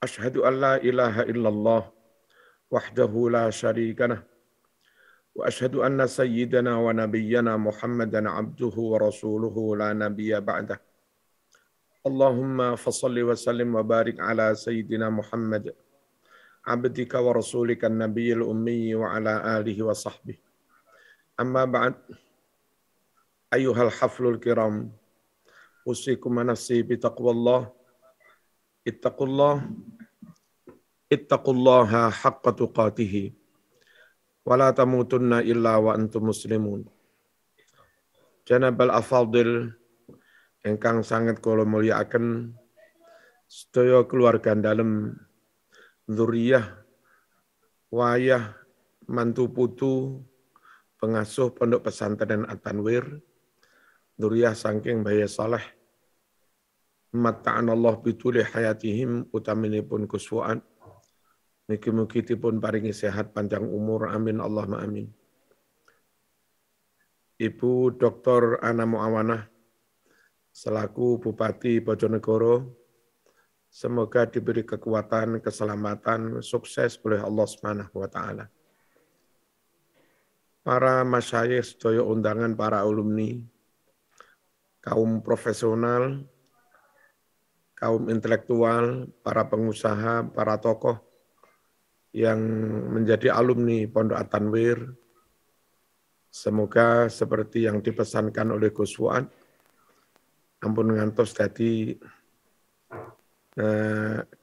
Asyhadu an la ilaha illallah wahdahu la syarika lah wa asyhadu anna sayyidana wa nabiyyana Muhammadan abduhu wa rasuluhu la nabiyya ba'dah. Allahumma fassalli wa sallim wa barik ala sayyidina Muhammad abdika wa rasulika nabiyil ummi wa ala alihi wa sahbihi. Amma ba'd, ayyuhal haflul kiram, usikum wa nafsi bitaqwallah. Ittaqullaha haqqa tuqatihi wa la tamutunna illa wa antum muslimun. Janabal afadil ingkang sangat kula mulyakaken sedaya keluarga dalem dzurriyyah wayah mantu putu pengasuh Pondok Pesantren At-Tanwir, dzurriyyah saking Bayi Saleh. Matta'anallah bituli hayatihim utaminipun kuswaan. Mugi-mugi dipun paringi sehat panjang umur, amin Allahumma amin. Ibu Dr. Ana Muawanah selaku Bupati Bojonegoro, semoga diberi kekuatan, keselamatan, sukses oleh Allah Subhanahu wa taala. Para masyayikh sedaya undangan, para alumni, kaum profesional, kaum intelektual, para pengusaha, para tokoh yang menjadi alumni Pondok At-Tanwir, semoga seperti yang dipesankan oleh Gus Fuad, ampun ngantos dadi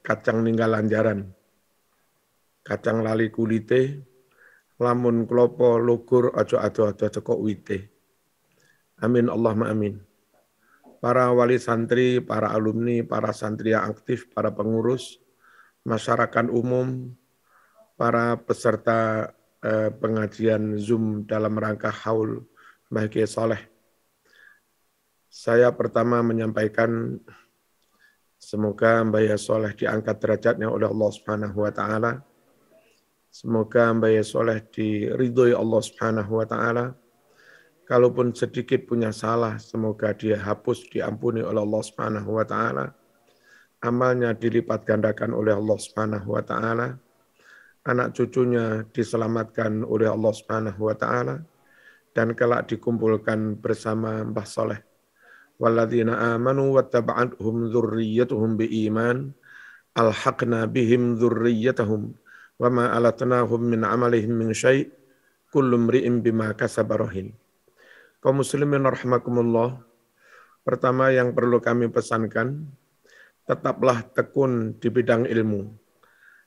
kacang ninggal lanjaran, kacang lali kulite, lamun klopo lugur aja ado-ado cekok wite. Amin Allahumma amin. Para wali santri, para alumni, para santri yang aktif, para pengurus, masyarakat umum, para peserta pengajian Zoom dalam rangka Haul Bahagia Saleh. Saya pertama menyampaikan semoga Bahagia Saleh diangkat derajatnya oleh Allah Subhanahu wa taala. Semoga Bahagia Saleh diridhoi Allah Subhanahu wa taala. Kalaupun sedikit punya salah, semoga dia hapus, diampuni oleh Allah Subhanahu wa taala. Amalnya dilipat gandakan oleh Allah Subhanahu wa taala. Anak cucunya diselamatkan oleh Allah Subhanahu wa taala dan kelak dikumpulkan bersama Mbah Saleh. Walladzina amanu wattaba'athum dzurriyyatuhum biiman alhaqna bihim dzurriyyatahum wama alatnahum min amalihim min syai' kullu imri'in bima kasaba rahin. Kaum muslimin rahimakumullah, pertama yang perlu kami pesankan, tetaplah tekun di bidang ilmu.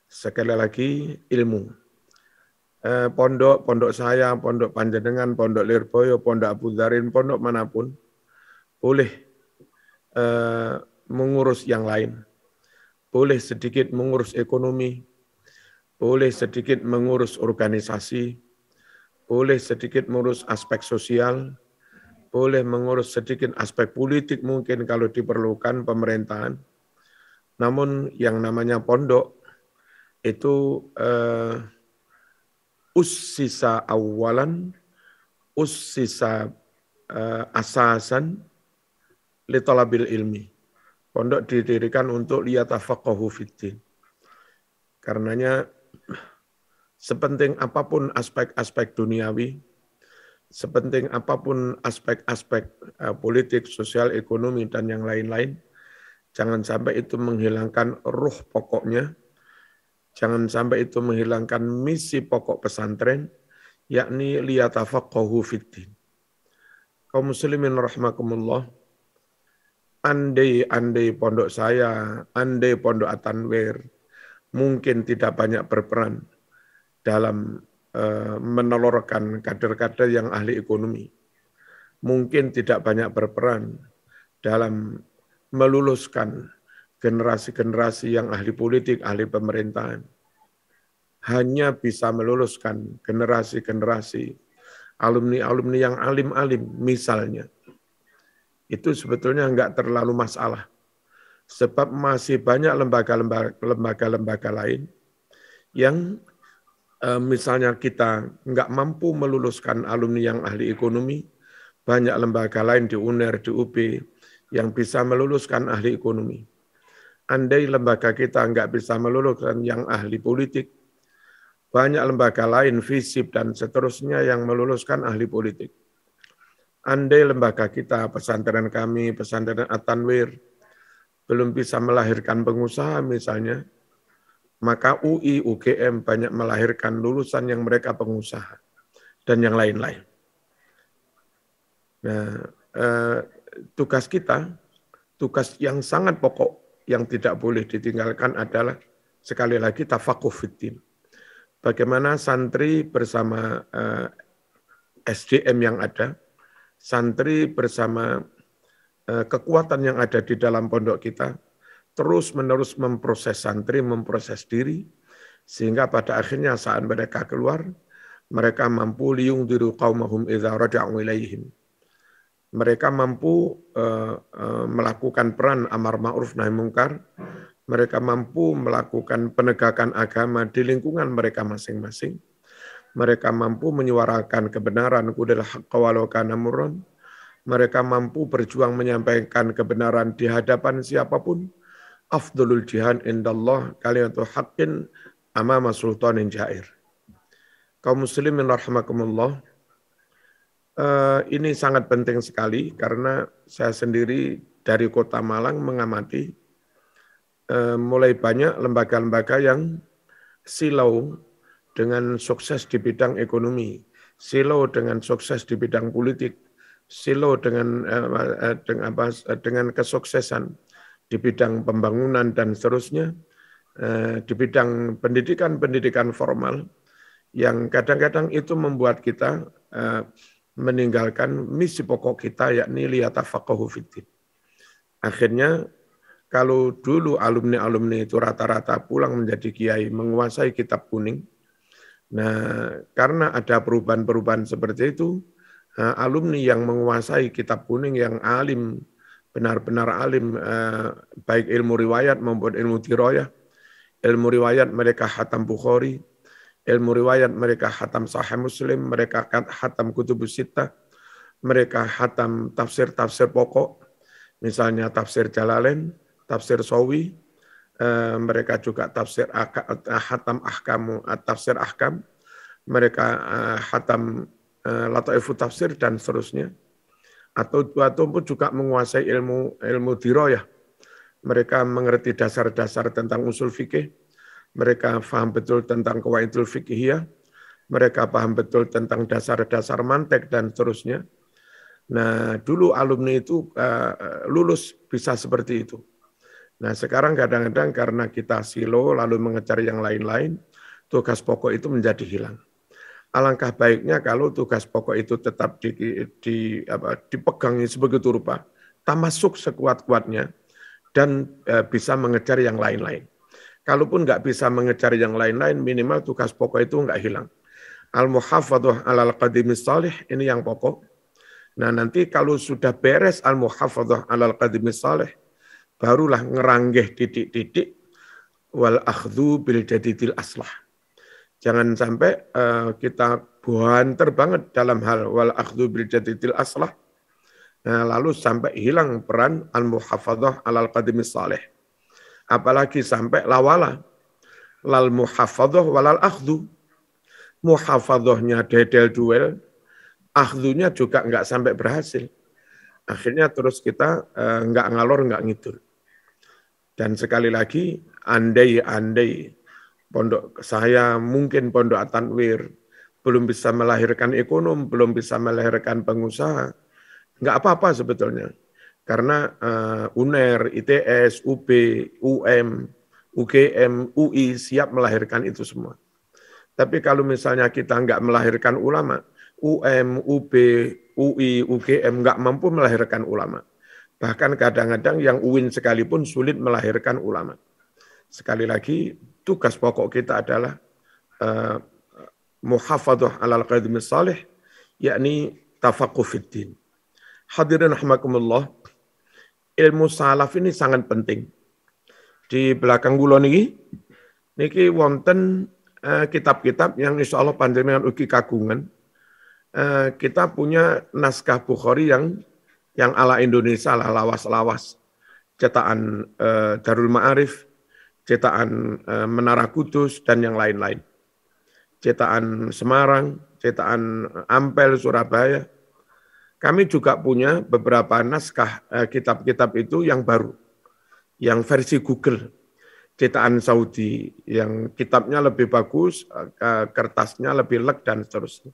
Sekali lagi, ilmu. Pondok saya, pondok panjenengan, pondok Lirboyo, pondok Abu Dharin, pondok manapun, boleh mengurus yang lain. Boleh sedikit mengurus ekonomi, boleh sedikit mengurus organisasi, boleh sedikit mengurus aspek sosial, boleh mengurus sedikit aspek politik mungkin kalau diperlukan pemerintahan. Namun yang namanya pondok itu ussisa awalan, ussisa asasan li talabil ilmi. Pondok didirikan untuk liyatafaqahu fiddin. Karenanya sepenting apapun aspek-aspek duniawi, sepenting apapun aspek-aspek politik, sosial, ekonomi, dan yang lain-lain, jangan sampai itu menghilangkan ruh pokoknya, jangan sampai itu menghilangkan misi pokok pesantren, yakni liyatafaqahu fiddin. Kaum muslimin rahimakumullah, andai pondok saya, andai pondok At-Tanwir, mungkin tidak banyak berperan dalam menelurkan kader-kader yang ahli ekonomi. Mungkin tidak banyak berperan dalam meluluskan generasi-generasi yang ahli politik, ahli pemerintahan. Hanya bisa meluluskan generasi-generasi alumni-alumni yang alim-alim misalnya. Itu sebetulnya enggak terlalu masalah. Sebab masih banyak lembaga-lembaga lain yang misalnya kita nggak mampu meluluskan alumni yang ahli ekonomi, banyak lembaga lain di UNER, di UB yang bisa meluluskan ahli ekonomi. andai lembaga kita nggak bisa meluluskan yang ahli politik, banyak lembaga lain, FISIP dan seterusnya yang meluluskan ahli politik. Andai lembaga kita, pesantren kami, pesantren At-Tanwir, belum bisa melahirkan pengusaha misalnya, maka UI, UGM banyak melahirkan lulusan yang mereka pengusaha, dan yang lain-lain. Nah, tugas kita, tugas yang sangat pokok, yang tidak boleh ditinggalkan adalah, sekali lagi, tafakuh fiddin. Bagaimana santri bersama SDM yang ada, santri bersama kekuatan yang ada di dalam pondok kita, terus-menerus memproses santri, memproses diri, sehingga pada akhirnya saat mereka keluar, mereka mampu liyungdiru qaumahum idza raja'u ilaihim. Mereka mampu melakukan peran amar ma'ruf nahi mungkar, mereka mampu melakukan penegakan agama di lingkungan mereka masing-masing, mereka mampu menyuarakan kebenaran, qulil haqqa walau kana murran, mereka mampu berjuang menyampaikan kebenaran di hadapan siapapun. Afdalul jihad indallah kalimatu haqqin amama sultanin jair. Kaum muslimin rahimakumullah, ini sangat penting sekali karena saya sendiri dari Kota Malang mengamati mulai banyak lembaga-lembaga yang silau dengan sukses di bidang ekonomi, silau dengan sukses di bidang politik, silau dengan kesuksesan di bidang pembangunan dan seterusnya, di bidang pendidikan formal, yang kadang-kadang itu membuat kita meninggalkan misi pokok kita, yakni liyatafaqahu fiddin. Akhirnya, kalau dulu alumni-alumni itu rata-rata pulang menjadi kiai, menguasai kitab kuning, nah karena ada perubahan-perubahan seperti itu, alumni yang menguasai kitab kuning, yang alim, benar-benar alim, baik ilmu riwayat maupun ilmu dirayah. Ilmu riwayat mereka khatam Bukhari, ilmu riwayat mereka khatam Sahih Muslim, mereka khatam Kutubus Sittah, mereka khatam tafsir-tafsir pokok, misalnya tafsir Jalalain, tafsir Sawi, mereka juga tafsir khatam tafsir ahkam, mereka khatam Lataifut tafsir dan seterusnya. Ataupun juga menguasai ilmu dirayah. Mereka mengerti dasar-dasar tentang usul fikih, mereka paham betul tentang qawaidul fiqhiyah, mereka paham betul tentang dasar-dasar mantek dan seterusnya. Nah, dulu alumni itu lulus bisa seperti itu. Nah, sekarang kadang-kadang karena kita silo lalu mengejar yang lain-lain, tugas pokok itu menjadi hilang. Alangkah baiknya kalau tugas pokok itu tetap dipegangi sebegitu rupa, tamasuk sekuat-kuatnya, dan bisa mengejar yang lain-lain. Kalaupun nggak bisa mengejar yang lain-lain, minimal tugas pokok itu nggak hilang. Al-muhafadhah alal qadimis salih, ini yang pokok. Nah, nanti kalau sudah beres al-muhafadhah alal qadimis salih, barulah ngeranggeh titik-titik wal akhdhu bil jadidil aslah. Jangan sampai kita buanter banget dalam hal wal akhdhu bil jadidil aslah, lalu sampai hilang peran al-muhafadhah alal qadimis salih. Apalagi sampai lawala lal muhafadhah walal akhdhu. Muhafadhahnya dedel-duel, akhdhunya juga enggak sampai berhasil. Akhirnya terus kita enggak ngalor, enggak ngidul. Dan sekali lagi, andai pondok saya, mungkin pondok At-Tanwir, belum bisa melahirkan ekonom, belum bisa melahirkan pengusaha, enggak apa-apa sebetulnya. Karena UNER, ITS, UB, UM, UGM, UI siap melahirkan itu semua. Tapi kalau misalnya kita enggak melahirkan ulama, UM, UB, UI, UGM enggak mampu melahirkan ulama. Bahkan kadang-kadang yang UIN sekalipun sulit melahirkan ulama. Sekali lagi, tugas pokok kita adalah muhafadhah alal qadimis salih, yakni tafaqquh fiddin. Hadirin rahimakumullah, ilmu salaf ini sangat penting. Di belakang kula niki wonten kitab-kitab yang insyaallah panjenengan ugi kagungan. Kita punya naskah Bukhari yang ala Indonesia lah, lawas-lawas. cetakan Darul Ma'arif, cetakan Menara Kudus, dan yang lain-lain. Cetakan Semarang, cetakan Ampel, Surabaya. Kami juga punya beberapa naskah kitab-kitab itu yang baru, yang versi Google, cetakan Saudi, yang kitabnya lebih bagus, kertasnya lebih leg, dan seterusnya.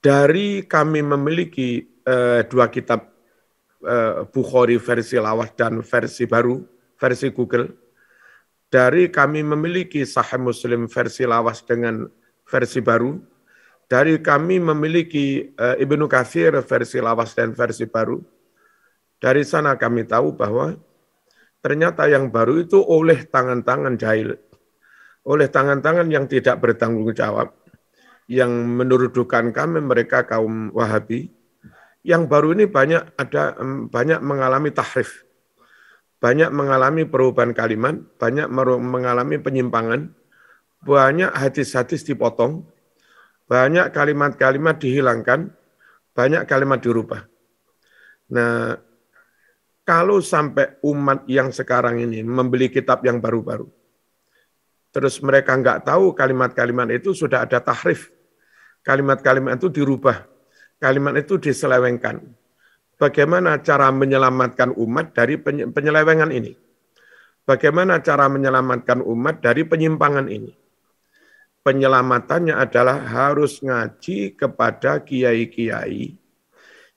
Dari kami memiliki dua kitab Bukhari versi lawas dan versi baru, versi Google, dari kami memiliki Sahih Muslim versi lawas dengan versi baru, dari kami memiliki Ibnu Katsir versi lawas dan versi baru, dari sana kami tahu bahwa ternyata yang baru itu oleh tangan-tangan jahil, oleh tangan-tangan yang tidak bertanggung jawab, yang menuduhkan kami mereka kaum Wahabi, yang baru ini banyak mengalami tahrif, banyak mengalami perubahan kalimat, banyak mengalami penyimpangan, banyak hadis-hadis dipotong, banyak kalimat-kalimat dihilangkan, banyak kalimat dirubah. Nah, kalau sampai umat yang sekarang ini membeli kitab yang baru-baru, terus mereka nggak tahu kalimat-kalimat itu sudah ada tahrif, kalimat-kalimat itu dirubah, kalimat itu diselewengkan. Bagaimana cara menyelamatkan umat dari penyelewengan ini? Bagaimana cara menyelamatkan umat dari penyimpangan ini? Penyelamatannya adalah harus ngaji kepada kiai-kiai,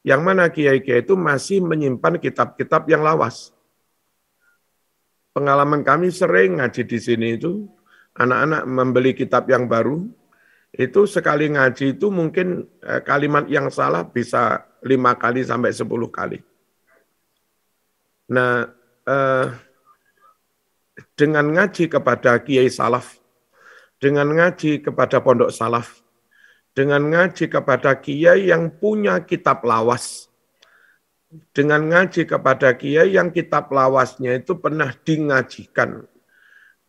yang mana kiai-kiai itu masih menyimpan kitab-kitab yang lawas. Pengalaman kami sering ngaji di sini itu, anak-anak membeli kitab yang baru, itu sekali ngaji itu mungkin kalimat yang salah bisa 5 kali sampai 10 kali. Nah, dengan ngaji kepada kiai salaf, dengan ngaji kepada pondok salaf, dengan ngaji kepada kiai yang punya kitab lawas, dengan ngaji kepada kiai yang kitab lawasnya itu pernah dingajikan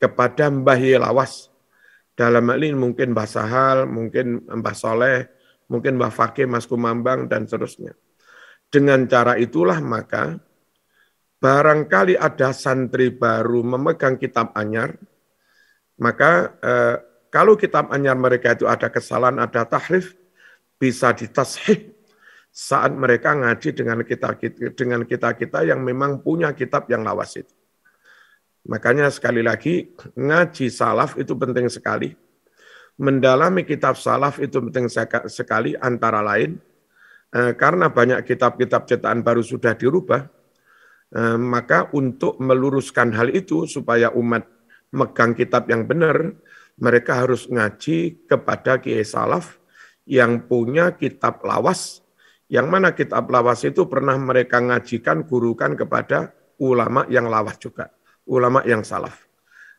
kepada Mbah Yai Lawas. Dalam hal ini mungkin Mbah Sahal, mungkin Mbah Soleh, mungkin Mbah Fakih, Mas Kumambang, dan seterusnya. Dengan cara itulah maka barangkali ada santri baru memegang kitab anyar, maka kalau kitab anyar mereka itu ada kesalahan, ada tahrif, bisa ditashih saat mereka ngaji dengan kita yang memang punya kitab yang lawas itu. Makanya sekali lagi, ngaji salaf itu penting sekali. Mendalami kitab salaf itu penting sekali, antara lain, karena banyak kitab-kitab cetakan baru sudah dirubah, maka untuk meluruskan hal itu supaya umat megang kitab yang benar, mereka harus ngaji kepada kiai salaf yang punya kitab lawas, yang mana kitab lawas itu pernah mereka ngajikan, gurukan kepada ulama yang lawas juga, ulama yang salaf.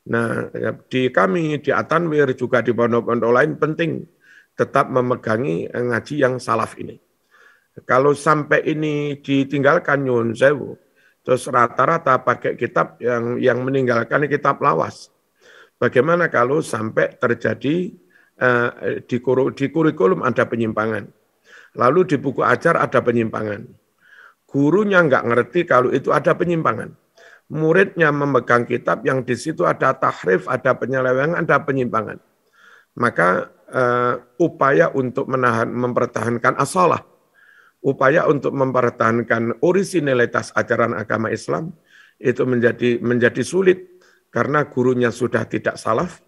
Nah, di kami, di Atanwir, juga di pondok-pondok lain penting tetap memegangi ngaji yang salaf ini. Kalau sampai ini ditinggalkan nyun sewu, terus rata-rata pakai kitab yang meninggalkan kitab lawas. Bagaimana kalau sampai terjadi di kurikulum ada penyimpangan, lalu di buku ajar ada penyimpangan, gurunya nggak ngerti kalau itu ada penyimpangan, muridnya memegang kitab yang di situ ada tahrif, ada penyelewengan, ada penyimpangan, maka upaya untuk mempertahankan asalah, upaya untuk mempertahankan orisinalitas ajaran agama Islam itu menjadi sulit. Karena gurunya sudah tidak salaf,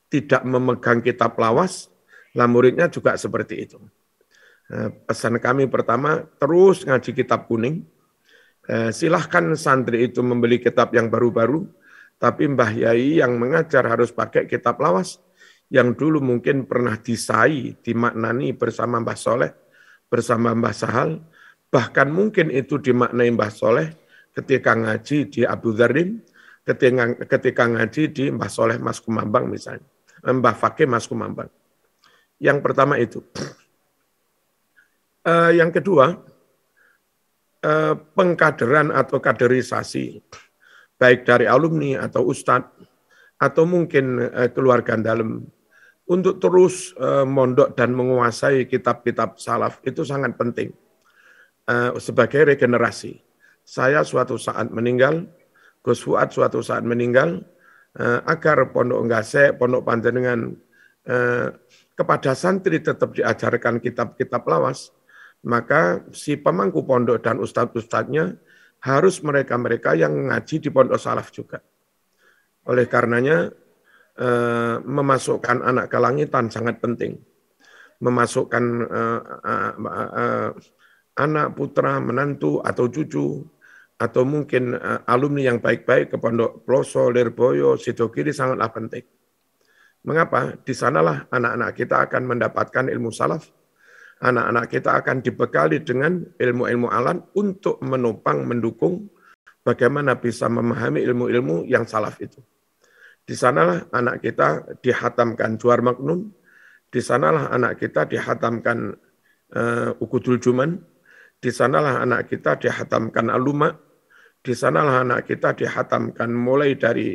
tidak memegang kitab lawas, lah muridnya juga seperti itu. Pesan kami pertama, terus ngaji kitab kuning. Silahkan santri itu membeli kitab yang baru-baru, tapi Mbah Yai yang mengajar harus pakai kitab lawas, yang dulu mungkin pernah disai, dimaknani bersama Mbah Soleh, bersama Mbah Sahal, bahkan mungkin itu dimaknai Mbah Soleh ketika ngaji di Abu Dharim, ketika ngaji di Mbah Soleh Mas Kumambang misalnya, Mbah Fakih Mas Kumambang. Yang pertama itu. Yang kedua, pengkaderan atau kaderisasi, baik dari alumni atau ustadz, atau mungkin keluarga dalam, untuk terus mondok dan menguasai kitab-kitab salaf itu sangat penting sebagai regenerasi, saya suatu saat meninggal, Gus Fuad suatu saat meninggal, agar Pondok Nggase, Pondok Panjenengan kepada santri tetap diajarkan kitab-kitab lawas, maka si pemangku pondok dan ustadz-ustadznya harus mereka-mereka yang ngaji di pondok salaf juga. Oleh karenanya, memasukkan anak ke langitan sangat penting. Memasukkan anak, putra, menantu, atau cucu, atau mungkin alumni yang baik-baik ke Pondok Ploso, Lirboyo, Sidogiri sangatlah penting. Mengapa? Di sanalah anak-anak kita akan mendapatkan ilmu salaf. Anak-anak kita akan dibekali dengan ilmu-ilmu alam untuk menopang, mendukung bagaimana bisa memahami ilmu-ilmu yang salaf itu. Di sanalah anak kita dihatamkan Juar Maknun, di sanalah anak kita dihatamkan Ukudul Juman, di sanalah anak kita dihatamkan Aluma, di sanalah anak kita dihatamkan mulai dari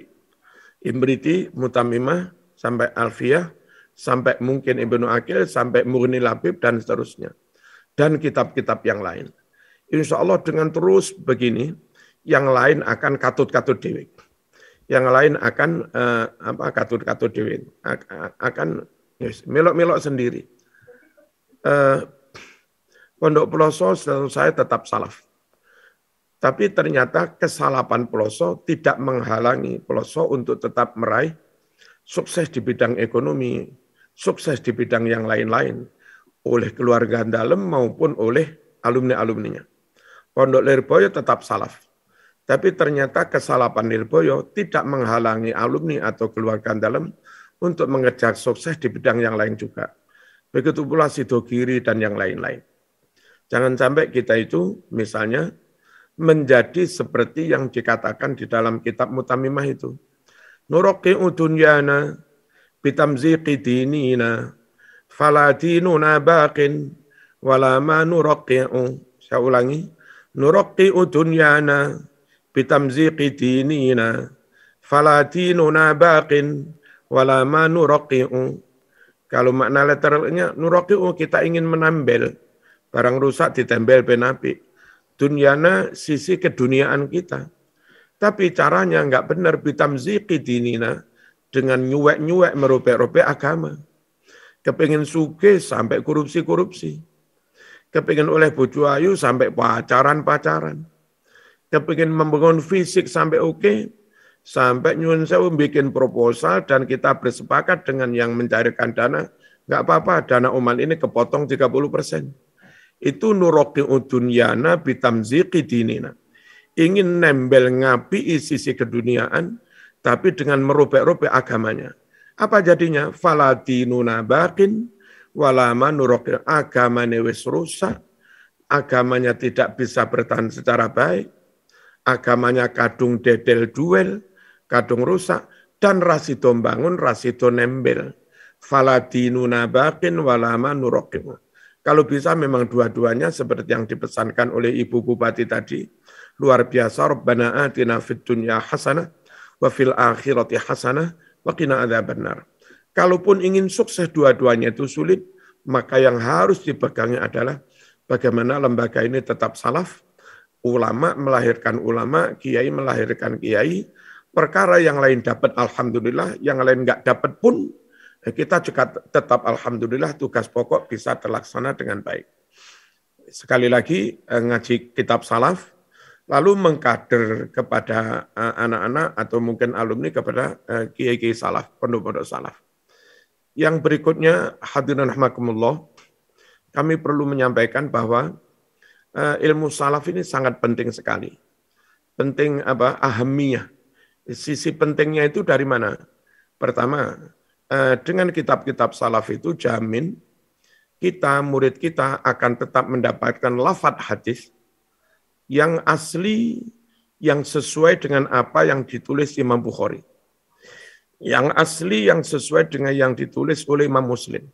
Imriti, Mutamimah, sampai Alfiyah, sampai mungkin Ibnu Aqil, sampai Mughni Labib, dan seterusnya. Dan kitab-kitab yang lain. Insya Allah dengan terus begini, yang lain akan katut-katut dewi. Yang lain akan katut-katut dewi. Akan melok-melok sendiri. Pondok Peloso setahu saya tetap salaf. Tapi ternyata kesalapan Peloso tidak menghalangi Peloso untuk tetap meraih sukses di bidang ekonomi, sukses di bidang yang lain-lain, oleh keluarga dalam maupun oleh alumni-alumninya. Pondok Lirboyo tetap salaf. Tapi ternyata kesalahan Lirboyo tidak menghalangi alumni atau keluarga dalam untuk mengejar sukses di bidang yang lain juga. Begitu pula Sidogiri dan yang lain-lain. Jangan sampai kita itu misalnya menjadi seperti yang dikatakan di dalam kitab Mutamimah itu. Nuraqi'u dunyana bitamziqi dinina fala dinuna baqin wala ma nuraqi'u. Saya ulangi. Nuraqi'u dunyana bitamziqi dinina fala dinuna baqin wala ma nuraqi'u. Kalau makna literalnya nuraqi'u, kita ingin menambel barang rusak ditempel penapi. Dunyana sisi keduniaan kita. Tapi caranya enggak benar, bitamziqi dinina, dengan nyuwek-nyuwek merobek-robek agama. Kepingin sugih sampai korupsi-korupsi. Kepingin oleh bojo ayu sampai pacaran-pacaran. Kepingin membangun fisik sampai oke, sampai nyuwun sewu bikin proposal dan kita bersepakat dengan yang mencairkan dana, enggak apa-apa, dana umat ini kepotong 30%. Itu nuraqi'u dunyana bitamziqi dinina. Ingin nembel ngapi sisi keduniaan, tapi dengan merobek-robek agamanya. Apa jadinya? Faladinuna baqin walama nuraqi'u. Agamanya wis rusak, agamanya tidak bisa bertahan secara baik, agamanya kadung dedel duel, kadung rusak, dan rasido bangun, rasido nembel. Faladinuna baqin walama nuraqi'u. Kalau bisa memang dua-duanya seperti yang dipesankan oleh Ibu Bupati tadi, luar biasa. Rabbana atina fid dunya hasanah wa fil akhirati hasanah wa qina adzabannar. Kalaupun ingin sukses dua-duanya itu sulit, maka yang harus dipegangi adalah bagaimana lembaga ini tetap salaf, ulama melahirkan ulama, kiai melahirkan kiai. Perkara yang lain dapat alhamdulillah, yang lain enggak dapat pun kita juga tetap alhamdulillah tugas pokok bisa terlaksana dengan baik. Sekali lagi ngaji kitab salaf, lalu mengkader kepada anak-anak atau mungkin alumni kepada kiai-kiai salaf, pondok-pondok salaf. Yang berikutnya, hadirin rahimakumullah, kami perlu menyampaikan bahwa ilmu salaf ini sangat penting sekali. Penting apa? Ahamiyah. Sisi pentingnya itu dari mana? Pertama, dengan kitab-kitab salaf itu jamin kita, murid kita akan tetap mendapatkan lafadz hadis yang asli, yang sesuai dengan apa yang ditulis Imam Bukhari. Yang asli, yang sesuai dengan yang ditulis oleh Imam Muslim.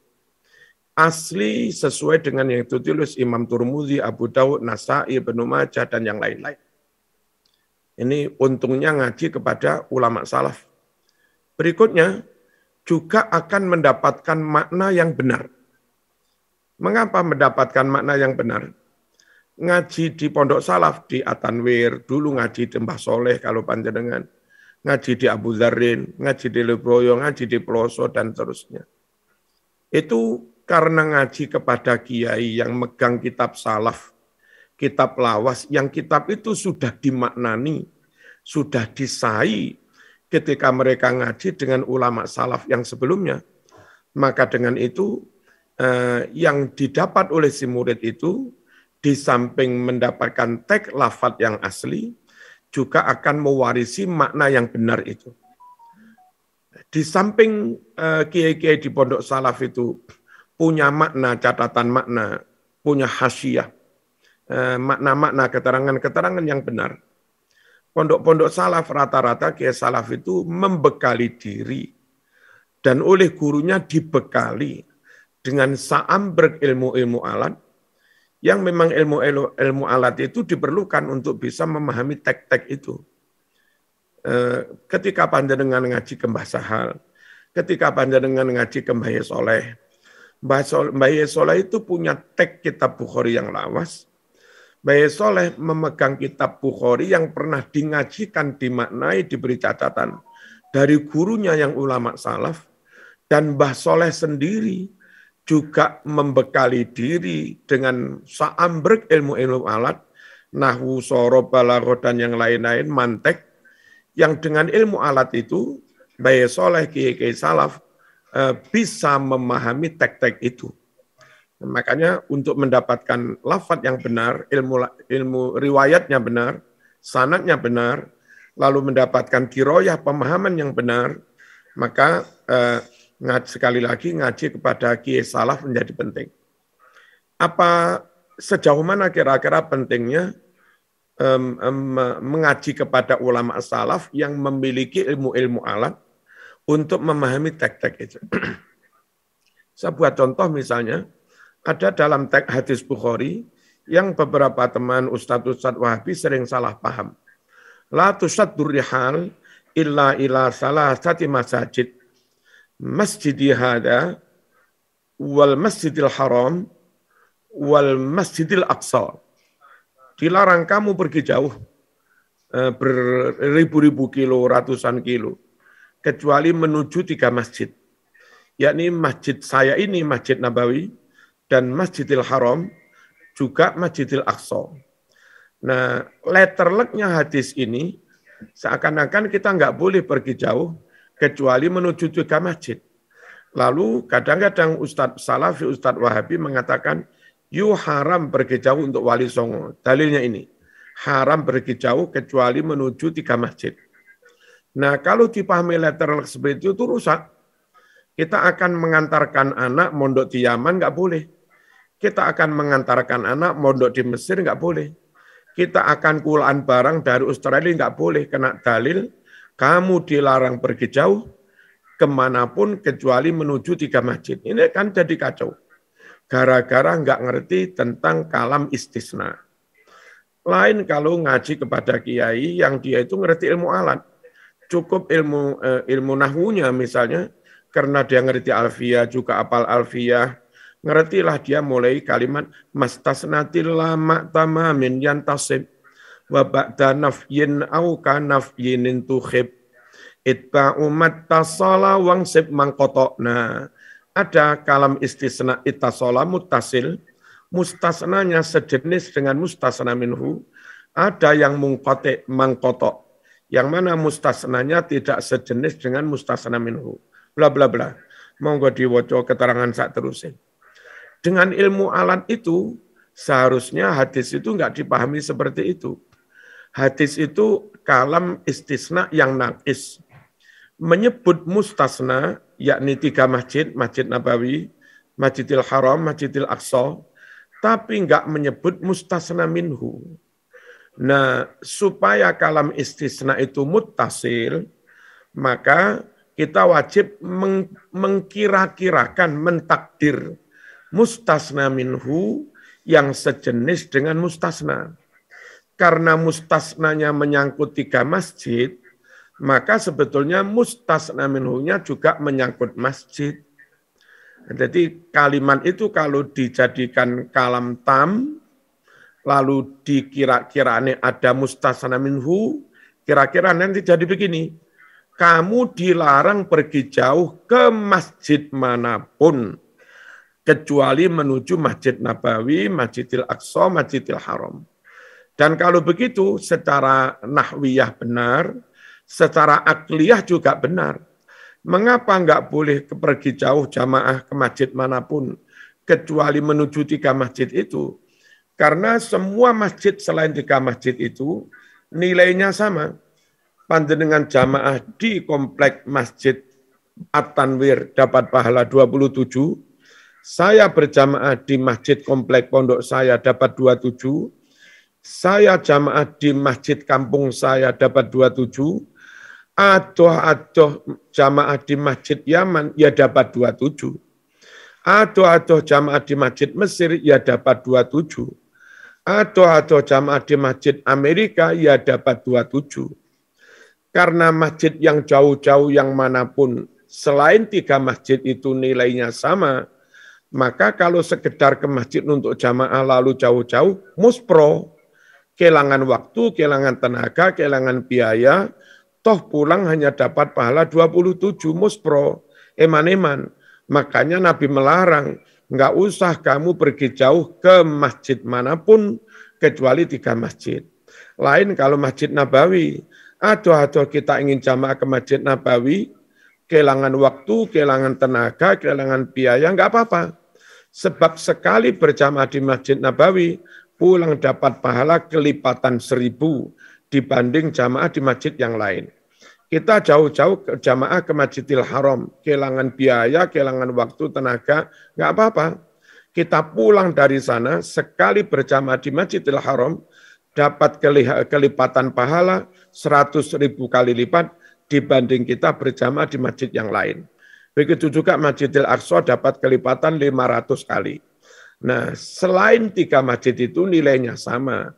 Asli sesuai dengan yang ditulis Imam Turmudi, Abu Dawud, Nasai, Ibnu Majah, dan yang lain-lain. Ini untungnya ngaji kepada ulama salaf. Berikutnya, juga akan mendapatkan makna yang benar. Mengapa mendapatkan makna yang benar? ngaji di Pondok Salaf, di Atanwir, dulu ngaji di Mbah Soleh kalau panjenengan, ngaji di Abu Zarin, ngaji di Leboyo, ngaji di Peloso, dan seterusnya. Itu karena ngaji kepada kiai yang megang kitab salaf, kitab lawas, yang kitab itu sudah dimaknani, sudah disai ketika mereka ngaji dengan ulama salaf yang sebelumnya. Maka dengan itu yang didapat oleh si murid itu, di samping mendapatkan teks lafaz yang asli, juga akan mewarisi makna yang benar itu. Di samping kiai-kiai di pondok salaf itu punya makna, catatan makna, punya hasyiah, makna-makna, keterangan-keterangan yang benar. Pondok-pondok salaf rata-rata kiai salaf itu membekali diri dan oleh gurunya dibekali dengan sa'am berilmu-ilmu alat, yang memang ilmu alat itu diperlukan untuk bisa memahami teks-teks itu. Ketika panjenengan ngaji ke Mbah Sahal, ketika panjenengan ngaji ke Mbah Soleh, Mbah Soleh itu punya teks kitab Bukhari yang lawas. Mbah Soleh memegang kitab Bukhari yang pernah dingajikan, dimaknai, diberi catatan dari gurunya yang ulama salaf, dan Mbah Soleh sendiri juga membekali diri dengan sa'ambrek ilmu-ilmu alat, nahwu, sorob, balaghah, dan yang lain-lain, mantek, yang dengan ilmu alat itu, Mbah Soleh, kiai-kiai salaf, bisa memahami teks-teks itu. Makanya untuk mendapatkan lafaz yang benar, ilmu riwayatnya benar, sanadnya benar, lalu mendapatkan kiroyah, pemahaman yang benar, maka sekali lagi ngaji kepada kiai salaf menjadi penting. Apa sejauh mana kira-kira pentingnya mengaji kepada ulama salaf yang memiliki ilmu-ilmu alat untuk memahami teks-teks itu? Saya buat contoh misalnya, ada dalam teks hadis Bukhari yang beberapa teman ustadz-ustadz Wahabi sering salah paham. La tusaddur rihal illa ila salasati masajid. Masjidi hada wal masjidil haram wal masjidil aqsa. Dilarang kamu pergi jauh, beribu-ribu kilo, ratusan kilo, kecuali menuju 3 masjid. Yakni masjid saya ini, Masjid Nabawi, dan Masjidil Haram, juga Masjidil Aqsa. Nah, letterleknya hadis ini, seakan-akan kita nggak boleh pergi jauh, kecuali menuju 3 masjid. Lalu kadang-kadang Ustadz Salafi, Ustadz Wahabi mengatakan, you haram pergi jauh untuk Wali Songo. Dalilnya ini, haram pergi jauh kecuali menuju 3 masjid. Nah, kalau dipahami letterlek seperti itu rusak. Kita akan mengantarkan anak mondok di Yaman, nggak boleh. Kita akan mengantarkan anak mondok di Mesir, nggak boleh. Kita akan kulaan barang dari Australia, nggak boleh. Kena dalil, kamu dilarang pergi jauh, kemanapun kecuali menuju 3 masjid. Ini kan jadi kacau. Gara-gara nggak ngerti tentang kalam istisna. Lain kalau ngaji kepada kiai yang dia itu ngerti ilmu alat. Cukup ilmu nahwunya misalnya, karena dia ngerti alfiyah, juga apal alfiyah, ngertilah dia mulai kalimat mastasnatil lama tamamin yantasib wa ba'da nafyin au kanafyin tuhib itba'u mattasala wangsib mangkotok. Nah, ada kalam istisna ittasala muttasil, mustasnanya sejenis dengan mustasna minhu, ada yang mungkotek mangkotok, yang mana mustasnanya tidak sejenis dengan mustasna minhu. Bla bla bla. Monggo diwaca keterangan sak terusé. Dengan ilmu alat itu seharusnya hadis itu enggak dipahami seperti itu. Hadis itu kalam istisna yang naqis. Menyebut mustasna yakni 3 masjid, Masjid Nabawi, Masjidil Haram, Masjidil Aqsa, tapi enggak menyebut mustasna minhu. Nah, supaya kalam istisna itu muttasil, maka kita wajib mengkira-kirakan, mentakdir mustasna minhu yang sejenis dengan mustasna. Karena mustasnanya menyangkut 3 masjid, maka sebetulnya mustasna minhunya juga menyangkut masjid. Jadi kalimat itu kalau dijadikan kalam tam, lalu dikira-kiranya ada mustasna minhu, kira-kira nanti jadi begini, kamu dilarang pergi jauh ke masjid manapun, kecuali menuju Masjid Nabawi, Masjidil Aqsa, Masjidil Haram. Dan kalau begitu secara nahwiyah benar, secara akliyah juga benar. Mengapa enggak boleh pergi jauh jamaah ke masjid manapun, kecuali menuju 3 masjid itu? Karena semua masjid selain 3 masjid itu nilainya sama. Panjenengan jamaah di komplek Masjid At-Tanwir dapat pahala 27, saya berjamaah di masjid komplek pondok saya dapat 27, saya jamaah di masjid kampung saya dapat 27, adoh-adoh jamaah di masjid Yaman ya dapat 27, adoh-adoh jamaah di masjid Mesir ya dapat 27, adoh-adoh jamaah di masjid Amerika ya dapat 27. Karena masjid yang jauh-jauh yang manapun selain 3 masjid itu nilainya sama, maka kalau sekedar ke masjid untuk jamaah lalu jauh-jauh, muspro, kehilangan waktu, kehilangan tenaga, kehilangan biaya, toh pulang hanya dapat pahala 27, muspro, eman-eman. Makanya Nabi melarang, enggak usah kamu pergi jauh ke masjid manapun, kecuali 3 masjid. Lain kalau Masjid Nabawi, aduh kita ingin jamaah ke Masjid Nabawi, kehilangan waktu, kehilangan tenaga, kehilangan biaya, enggak apa-apa. Sebab sekali berjamaah di Masjid Nabawi, pulang dapat pahala kelipatan 1000 dibanding jamaah di masjid yang lain. Kita jauh-jauh ke jamaah ke Masjidil Haram, kehilangan biaya, kehilangan waktu, tenaga, enggak apa-apa. Kita pulang dari sana, sekali berjamaah di Masjidil Haram, dapat kelipatan pahala 100.000 kali lipat dibanding kita berjamaah di masjid yang lain. Begitu juga Masjidil Aqsa dapat kelipatan 500 kali. Nah, selain 3 masjid itu nilainya sama.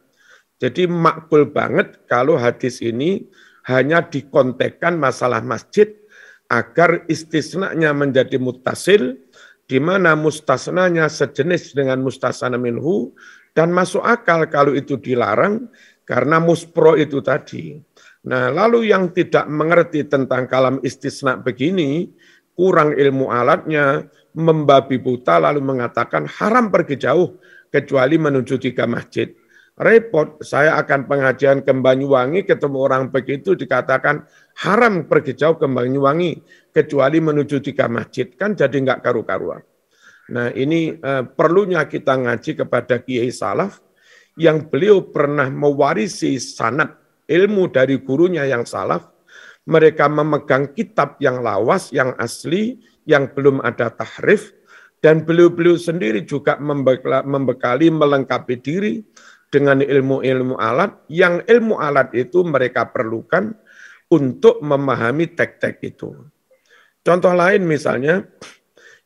Jadi makbul banget kalau hadis ini hanya dikontekkan masalah masjid agar istisnanya menjadi muttasil, di mana mustasnanya sejenis dengan mustasna minhu, dan masuk akal kalau itu dilarang karena muspro itu tadi. Nah, lalu yang tidak mengerti tentang kalam istisna begini, kurang ilmu alatnya, membabi buta lalu mengatakan haram pergi jauh kecuali menuju 3 masjid. Repot, saya akan pengajian ke Banyuwangi, ketemu orang begitu dikatakan haram pergi jauh ke Banyuwangi kecuali menuju 3 masjid, kan jadi enggak karu-karuan. Nah, ini perlunya kita ngaji kepada kiai salaf yang beliau pernah mewarisi sanad ilmu dari gurunya yang salaf. Mereka memegang kitab yang lawas, yang asli, yang belum ada tahrif, dan beliau-beliau sendiri juga membekali, melengkapi diri dengan ilmu-ilmu alat, yang ilmu alat itu mereka perlukan untuk memahami tek-tek itu. Contoh lain misalnya,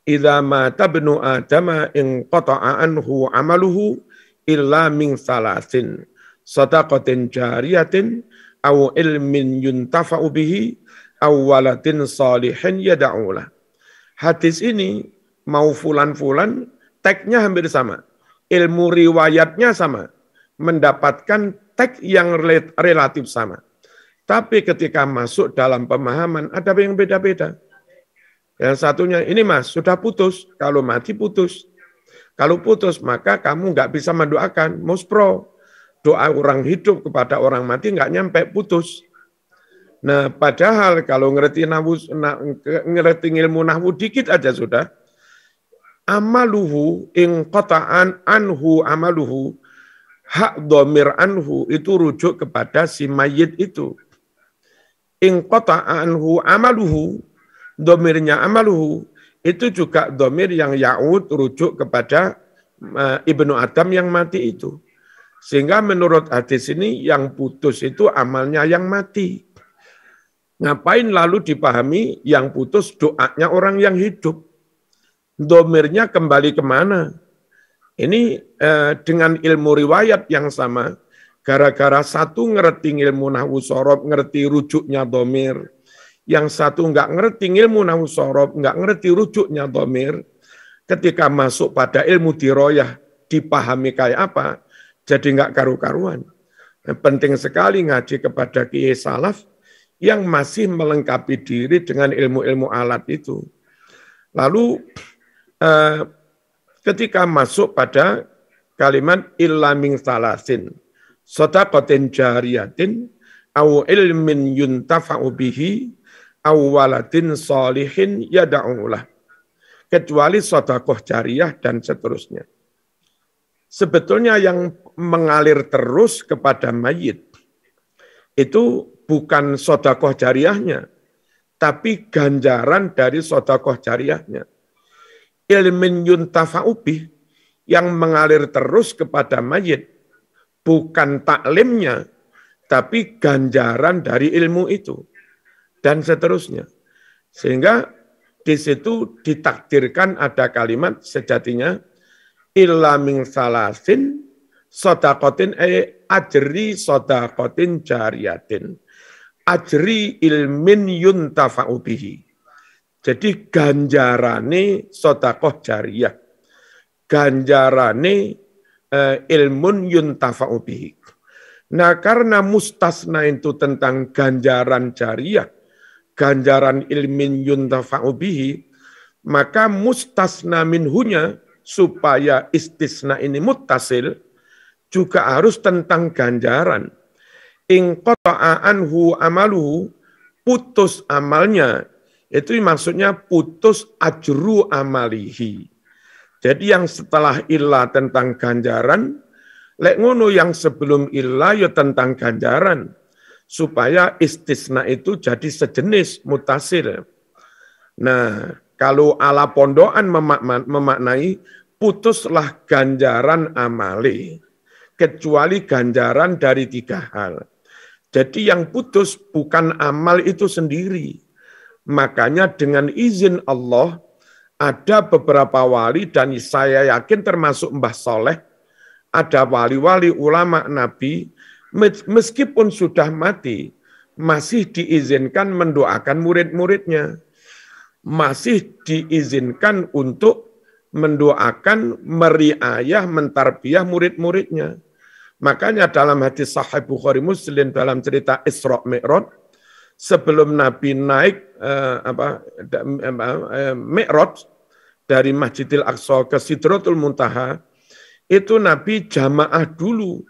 idza mata ibnu adama in qata'a anhu amaluhu illa min salasin, sadaqatin jariyatin, aw ilmin yuntafa'u bihi, aw waladin salihin yad'ulah. Hadis ini mau fulan-fulan, teksnya hampir sama. Ilmu riwayatnya sama. Mendapatkan teks yang relatif sama. Tapi ketika masuk dalam pemahaman ada yang beda-beda. Yang satunya, ini mas, sudah putus. Kalau mati putus. Kalau putus, maka kamu nggak bisa mendoakan. Muspro. Doa orang hidup kepada orang mati nggak nyampe, putus. Nah, padahal kalau ngerti ilmu nahwu dikit aja sudah. Amaluhu in qata'an anhu amaluhu, hak dhamir anhu itu rujuk kepada si mayit itu. In qata'a anhu amaluhu, dhamirnya amaluhu itu juga dhamir yang ya'ud rujuk kepada Ibnu Adam yang mati itu. Sehingga menurut hadis ini yang putus itu amalnya yang mati. Ngapain lalu dipahami yang putus doanya orang yang hidup? Domirnya kembali kemana? Ini dengan ilmu riwayat yang sama, gara-gara satu ngerti ilmu nahwu sorob, ngerti rujuknya domir, yang satu nggak ngerti ilmu nahwu sorob, nggak ngerti rujuknya domir, ketika masuk pada ilmu diroyah, dipahami kayak apa? Jadi nggak karu-karuan. Penting sekali ngaji kepada kiai salaf yang masih melengkapi diri dengan ilmu-ilmu alat itu. Lalu ketika masuk pada kalimat illa min salasin, shadaqatin jariyatin, au ilmin yuntafa'u bihi, au waladin sholihin yada'ulah. Kecuali sedekah jariyah dan seterusnya. Sebetulnya yang mengalir terus kepada mayit itu bukan sedekah jariyahnya, tapi ganjaran dari sedekah jariyahnya. Ilmin yuntafa'u bih yang mengalir terus kepada mayit bukan taklimnya, tapi ganjaran dari ilmu itu dan seterusnya. Sehingga di situ ditakdirkan ada kalimat sejatinya illa min salasin shadaqatin ajri shadaqatin jariyatin, ajri ilmin yuntafa'u bihi. Jadi ganjarane sedekah jariyah, ganjarane ilmun yuntafa'u bihi. Nah, karena mustasna itu tentang ganjaran jariyah, ganjaran ilmin yuntafa'u bihi, maka mustasna minhunya supaya istisna ini muttasil juga harus tentang ganjaran. In qata'a anhu amaluhu, putus amalnya, itu maksudnya putus ajru amalihi. Jadi yang setelah illa tentang ganjaran, lek ngono yang sebelum illa ya tentang ganjaran. Supaya istisna itu jadi sejenis mutasil. Nah, kalau ala pondokan memaknai putuslah ganjaran amali, kecuali ganjaran dari 3 hal. Jadi yang putus bukan amal itu sendiri. Makanya dengan izin Allah, ada beberapa wali dan saya yakin termasuk Mbah Soleh, ada wali-wali ulama Nabi, meskipun sudah mati, masih diizinkan mendoakan murid-muridnya. Masih diizinkan untuk mendoakan, meriayah, mentarbiyah murid-muridnya. Makanya dalam hadis Sahih Bukhari Muslim dalam cerita Isra Mi'raj, sebelum Nabi naik Mi'raj dari Masjidil Aqsa ke Sidratul Muntaha, itu Nabi jamaah dulu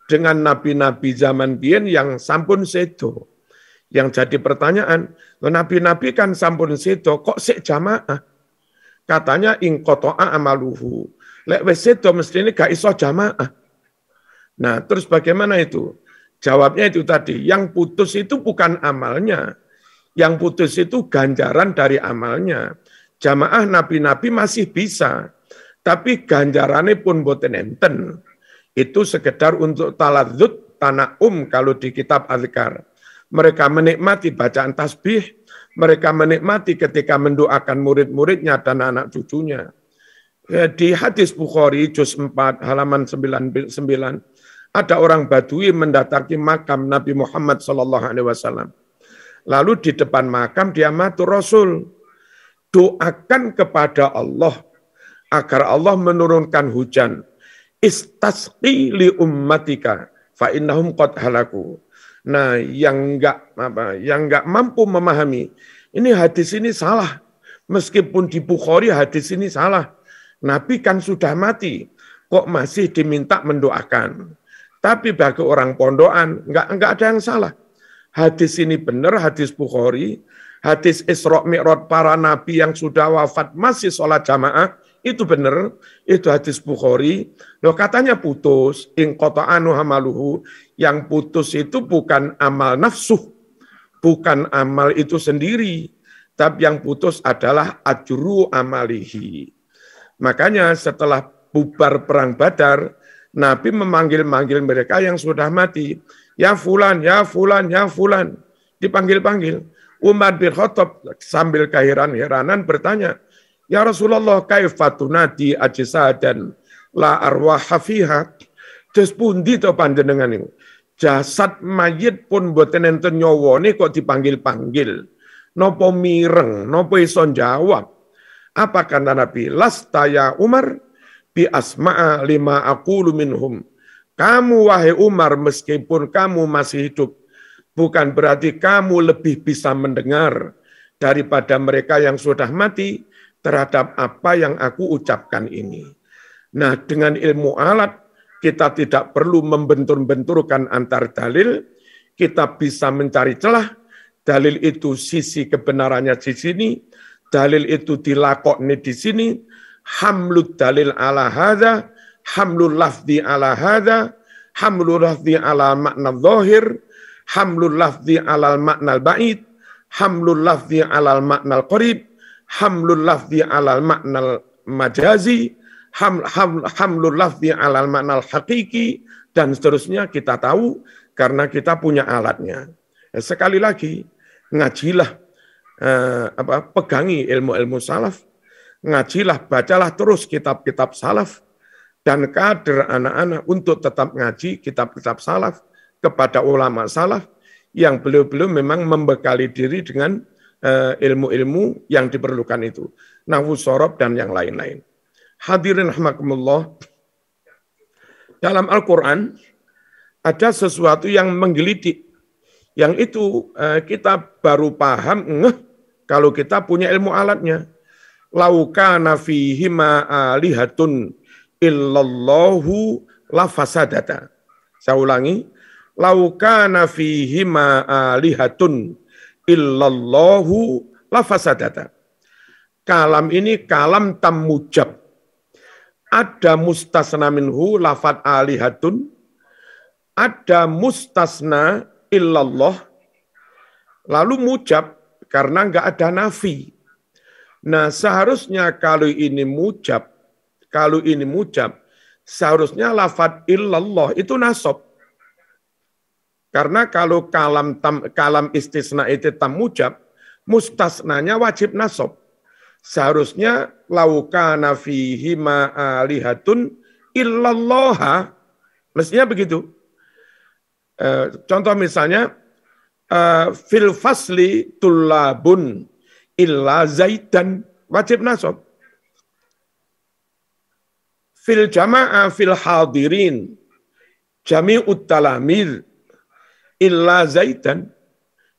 dengan nabi-nabi zaman biyen yang sampun sedo. Yang jadi pertanyaan, nabi-nabi kan sampun sedo, kok sik jamaah? Katanya in qata'a amaluhu. Lek wis sedo mestine gak iso jamaah. Nah, terus bagaimana itu? Jawabnya itu tadi, yang putus itu bukan amalnya. Yang putus itu ganjaran dari amalnya. Jamaah nabi-nabi masih bisa, tapi ganjarannya pun boten enten. Itu sekedar untuk taladzud, tanaum kalau di kitab Azkar. Mereka menikmati bacaan tasbih, mereka menikmati ketika mendoakan murid-muridnya dan anak cucunya. Di hadis Bukhari, juz 4, halaman 99, ada orang Badui mendatangi makam Nabi Muhammad SAW. Lalu di depan makam dia matur Rasul, doakan kepada Allah agar Allah menurunkan hujan. Istasqi li ummatika fa innahum qad halaku. Nah, yang enggak mampu memahami, ini hadis ini salah. Meskipun di Bukhari hadis ini salah. Nabi kan sudah mati, kok masih diminta mendoakan. Tapi bagi orang pondokan enggak ada yang salah. Hadis ini benar, hadis Bukhari, hadis Isra Mi'raj para nabi yang sudah wafat masih sholat jamaah, itu benar, itu hadis Bukhari. Loh katanya putus, in qata'anu hamaluhu, yang putus itu bukan amal nafsuh, bukan amal itu sendiri, tapi yang putus adalah ajru amalihi. Makanya setelah bubar perang Badar, Nabi memanggil-manggil mereka yang sudah mati, ya fulan, ya fulan, ya fulan, dipanggil-panggil. Umar bin Khattab sambil keheran-heranan bertanya, ya Rasulullah, kaifatunati ajsadan la arwaha fiha. Terus pundi to panjenengan niku? Jasad mayit pun mboten enten nyawane kok dipanggil-panggil. Napa mireng, napa iso jawab? Apa kata Nabi? Lasta ya Umar bi asma'a lima aqulu minhum. Kamu wahai Umar, meskipun kamu masih hidup, bukan berarti kamu lebih bisa mendengar daripada mereka yang sudah mati terhadap apa yang aku ucapkan ini. Nah, dengan ilmu alat, kita tidak perlu membentur-benturkan antar dalil, kita bisa mencari celah, dalil itu sisi kebenarannya di sini, dalil itu dilakokni di sini, hamlud dalil ala hadza, hamlul lafzi ala hadza, hamlul lafzi ala makna zahir, hamlul lafzi ala makna ba'id, hamlul lafzi ala makna qarib, hamlul lafzi ala makna majazi, hamlul lafzi ala makna hakiki, dan seterusnya kita tahu karena kita punya alatnya. Sekali lagi, ngajilah, pegangi ilmu-ilmu salaf, ngajilah, bacalah terus kitab-kitab salaf, dan kader anak-anak untuk tetap ngaji kitab-kitab salaf kepada ulama salaf yang beliau-beliau memang membekali diri dengan ilmu-ilmu yang diperlukan itu. Nahwu sorob dan yang lain-lain. Hadirin rahimakumullah, dalam Al-Quran ada sesuatu yang menggelitik, yang itu kita baru paham kalau kita punya ilmu alatnya. Laukana fihima alihatun illallahu lafasadata. Saya ulangi, laukana fihima alihatun illallahu lafasadata. Kalam ini kalam tam mujab. Ada mustasna minhu lafad alihatun, ada mustasna illallah, lalu mujab karena enggak ada nafi. Nah, seharusnya kalau ini mujab, seharusnya lafad illallah itu nasab. Karena kalau kalam istisna itu tam mujab, mustasnanya wajib nasab. Seharusnya laukana fihi ma alihatun illallah, mestinya begitu. Contoh misalnya, fil fasli tullabun illa zaidan, wajib nasab. Fil jama'ah fil hadirin jami'ut talamir illa zaidan,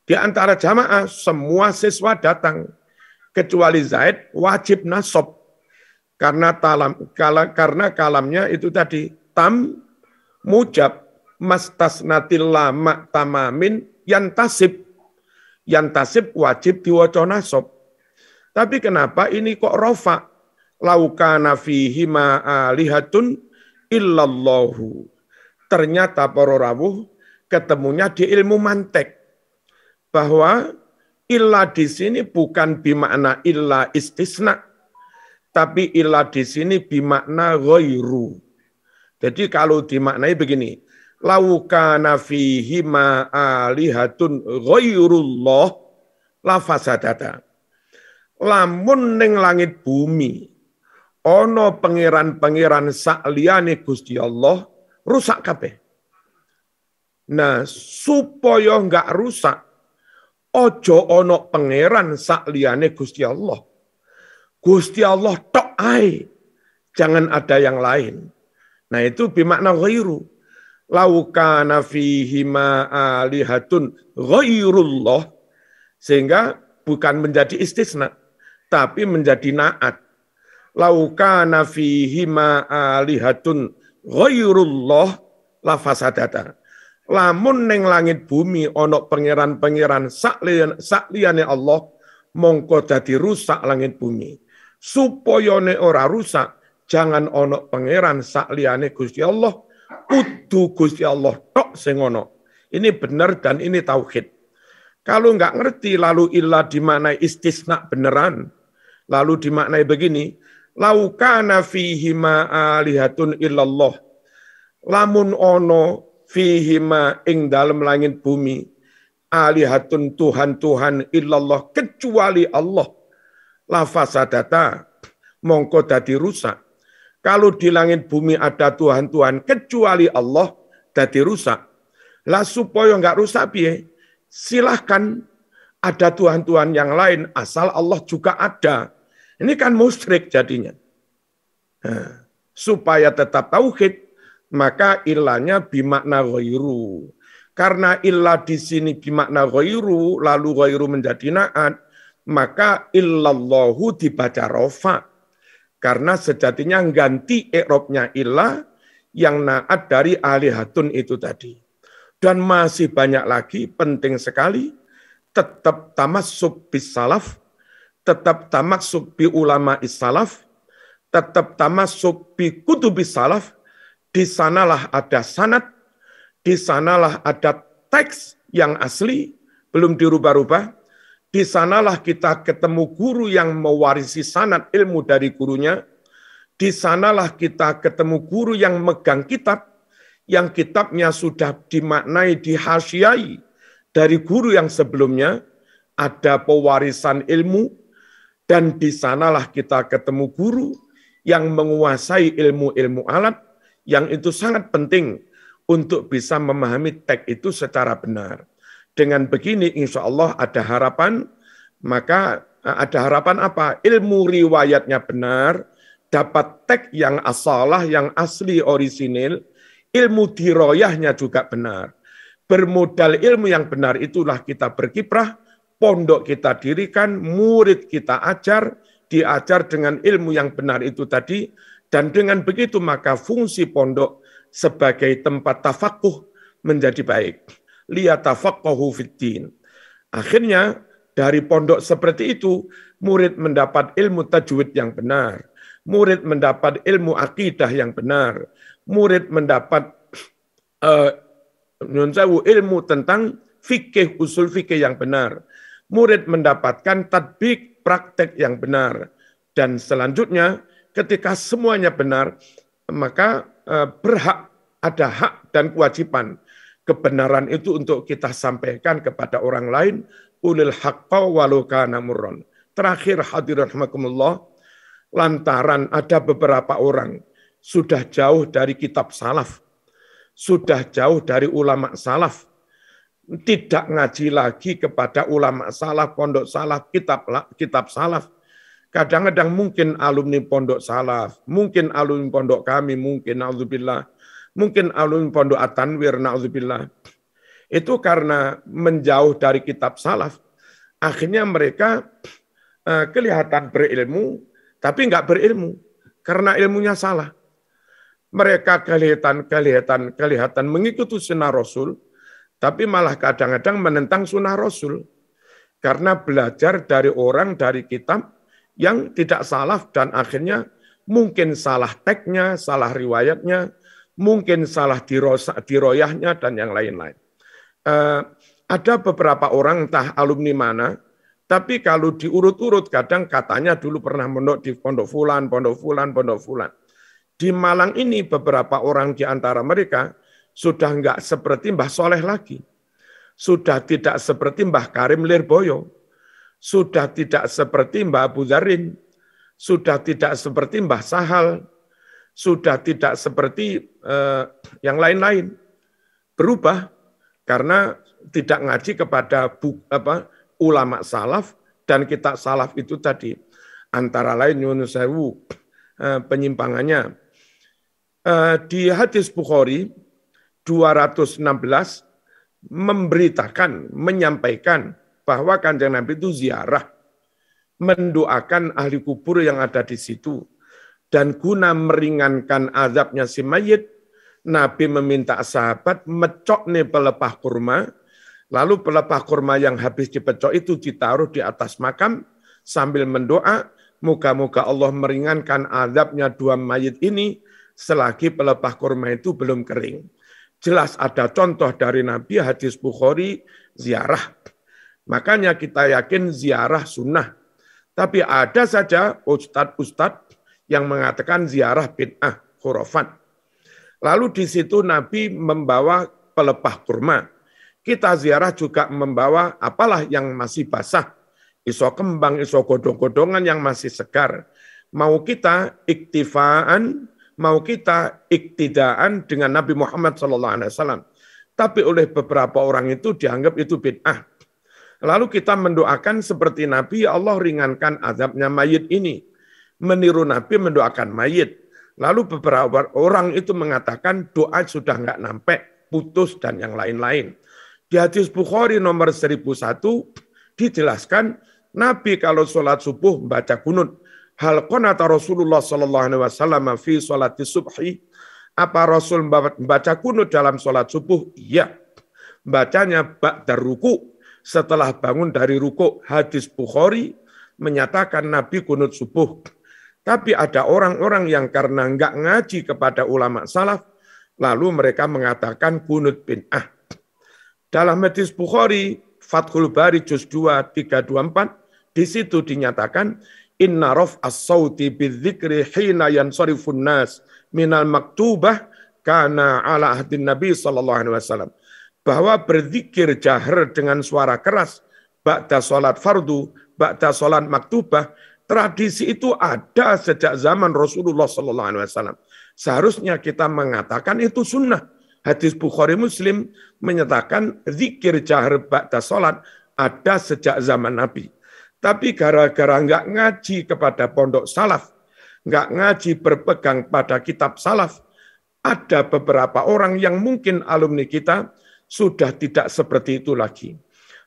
di antara jamaah semua siswa datang kecuali Zaid, wajib nasab karena kalamnya itu tadi tam mujab mastasnatil lama tamamin yantasib wajib diwaca nasab. Tapi kenapa ini kok rofa? Laukana fihi ma alihatun illallahu. Ternyata para rawuh ketemunya di ilmu mantek bahwa illa di sini bukan bimakna illa istisna, tapi illa di sini bimakna ghairu. Jadi kalau dimaknai begini, laukana fihi ma alihatun ghairullah la fasadata. Lamun ning langit bumi ono pangeran-pangeran sakliyane Gusti Allah, rusak kabeh. Nah, supaya enggak rusak, ojo ono pangeran sakliyane Gusti Allah. Gusti Allah tok ae, jangan ada yang lain. Nah, itu bimakna ghairu. Laukana fihi ma alihatun ghairullah, sehingga bukan menjadi istisna, tapi menjadi naat. Laukana fihi ma alihatun ghairullah la fasadata. Lamun neng langit bumi ono pangeran-pangeran sakliyane Allah, mongko dadi rusak langit bumi. Supaya ne ora rusak, jangan ono pangeran sakliyane Gusti Allah, kudu Gusti Allah tok sing ono. Ini benar dan ini tauhid. Kalau enggak ngerti lalu illa dimaknai istisna beneran, lalu dimaknai begini, laukana fihi ma alihatun illallah. Lamun ono fihi ma ing dalam langit bumi alihatun Tuhan-Tuhan illallah kecuali Allah, la fasadata, mongko dadi rusak. Kalau di langit bumi ada Tuhan-Tuhan kecuali Allah, dadi rusak. Lah supaya enggak rusak piye? Silahkan ada Tuhan-Tuhan yang lain asal Allah juga ada. Ini kan musyrik jadinya. Nah, supaya tetap tauhid, maka ilahnya bimakna ghairu. Karena ilah di sini bimakna ghairu, lalu ghairu menjadi na'at, maka illallahu dibaca rofa. Karena sejatinya ganti i'rabnya ilah yang na'at dari alihatun itu tadi. Dan masih banyak lagi, penting sekali, tetap tamassuk bis salaf, tetap tamassuk bi ulama salaf, tetap tamassuk bi kutubis salaf. Di sanalah ada sanad, di sanalah ada teks yang asli, belum dirubah-rubah. Di sanalah kita ketemu guru yang mewarisi sanad ilmu dari gurunya. Di sanalah kita ketemu guru yang megang kitab, yang kitabnya sudah dimaknai, dihasyiai dari guru yang sebelumnya. Ada pewarisan ilmu, dan di sanalah kita ketemu guru yang menguasai ilmu-ilmu alat, yang itu sangat penting untuk bisa memahami teks itu secara benar. Dengan begini insya Allah ada harapan, maka ada harapan apa? Ilmu riwayatnya benar, dapat teks yang asalah, yang asli orisinil, ilmu diroyahnya juga benar. Bermodal ilmu yang benar itulah kita berkiprah, pondok kita dirikan, murid kita ajar, diajar dengan ilmu yang benar itu tadi, dan dengan begitu maka fungsi pondok sebagai tempat tafakuh menjadi baik. Liyatafaqahu fiddin. Akhirnya dari pondok seperti itu, murid mendapat ilmu tajwid yang benar, murid mendapat ilmu akidah yang benar, murid mendapat ilmu tentang fikih, usul fikih yang benar, murid mendapatkan tadbik, praktek yang benar, dan selanjutnya ketika semuanya benar, maka berhak, ada hak dan kewajiban kebenaran itu untuk kita sampaikan kepada orang lain, ulil haqqa walau kana murran. Terakhir hadirin rahimakumullah, lantaran ada beberapa orang sudah jauh dari kitab salaf, sudah jauh dari ulama salaf, tidak ngaji lagi kepada ulama salaf, pondok salaf, kitab salaf. Kadang-kadang mungkin alumni pondok salaf, mungkin alumni pondok kami, mungkin na'udzubillah, mungkin alumni pondok At-Tanwir, na'udzubillah. Itu karena menjauh dari kitab salaf, akhirnya mereka kelihatan berilmu, tapi enggak berilmu, karena ilmunya salah. Mereka kelihatan mengikuti sunnah Rasul, tapi malah kadang-kadang menentang sunnah Rasul, karena belajar dari orang, dari kitab, yang tidak salaf, dan akhirnya mungkin salah teksnya, salah riwayatnya, mungkin salah diroyahnya, dan yang lain-lain. Ada beberapa orang entah alumni mana, tapi kalau diurut-urut kadang katanya dulu pernah mondok di pondok fulan, pondok fulan, pondok fulan. Di Malang ini beberapa orang di antara mereka sudah enggak seperti Mbah Soleh lagi, sudah tidak seperti Mbah Karim Lirboyo, sudah tidak seperti Mbah Abu Dzarin, sudah tidak seperti Mbah Sahal, sudah tidak seperti yang lain-lain. Berubah karena tidak ngaji kepada ulama salaf, dan kitab salaf itu tadi antara lain Yunus Sewu penyimpangannya. Di hadis Bukhari 216 memberitakan, menyampaikan bahwa Kanjeng Nabi itu ziarah, mendoakan ahli kubur yang ada di situ, dan guna meringankan azabnya si mayit, Nabi meminta sahabat mecok nih pelepah kurma, lalu pelepah kurma yang habis dipecok itu ditaruh di atas makam sambil mendoa, moga-moga Allah meringankan azabnya dua mayit ini selagi pelepah kurma itu belum kering. Jelas ada contoh dari Nabi, hadis Bukhari, ziarah. Makanya kita yakin ziarah sunnah. Tapi ada saja ustadz-ustadz yang mengatakan ziarah bid'ah, khurafat. Lalu di situ Nabi membawa pelepah kurma. Kita ziarah juga membawa apalah yang masih basah. Iso kembang, iso godong-godongan yang masih segar. Mau kita iktifaan, mau kita iktidaan dengan Nabi Muhammad SAW. Tapi oleh beberapa orang itu dianggap itu bid'ah. Lalu kita mendoakan seperti Nabi, ya Allah ringankan azabnya mayit ini. Meniru Nabi mendoakan mayit. Lalu beberapa orang itu mengatakan doa sudah nggak nampak, putus dan yang lain-lain. Di hadis Bukhari nomor 1001 dijelaskan Nabi kalau sholat subuh membaca kunut. Hal qanata Rasulullah sallallahu alaihi wasallam fi sholati subhi. Apa Rasul membaca kunut dalam sholat subuh? Iya. Bacanya ba'da ruku, setelah bangun dari ruku. Hadis Bukhari menyatakan Nabi kunut subuh. Tapi ada orang-orang yang karena enggak ngaji kepada ulama salaf, lalu mereka mengatakan kunut bid'ah. Dalam hadis Bukhari, Fathul Bari juz 2, 324, di situ dinyatakan, Inna raf as-sawti bidzikri hina yansarifun nas minal maktubah kana ala ahdin Nabi sallallahu alaihi wasallam. Bahwa berzikir jahar dengan suara keras, ba'da sholat fardu, ba'da sholat maktubah, tradisi itu ada sejak zaman Rasulullah sallallahu alaihi wasallam. Seharusnya kita mengatakan itu sunnah. Hadis Bukhari Muslim menyatakan zikir jahar ba'da salat ada sejak zaman Nabi. Tapi gara-gara enggak ngaji kepada pondok salaf, enggak ngaji berpegang pada kitab salaf, ada beberapa orang yang mungkin alumni kita sudah tidak seperti itu lagi.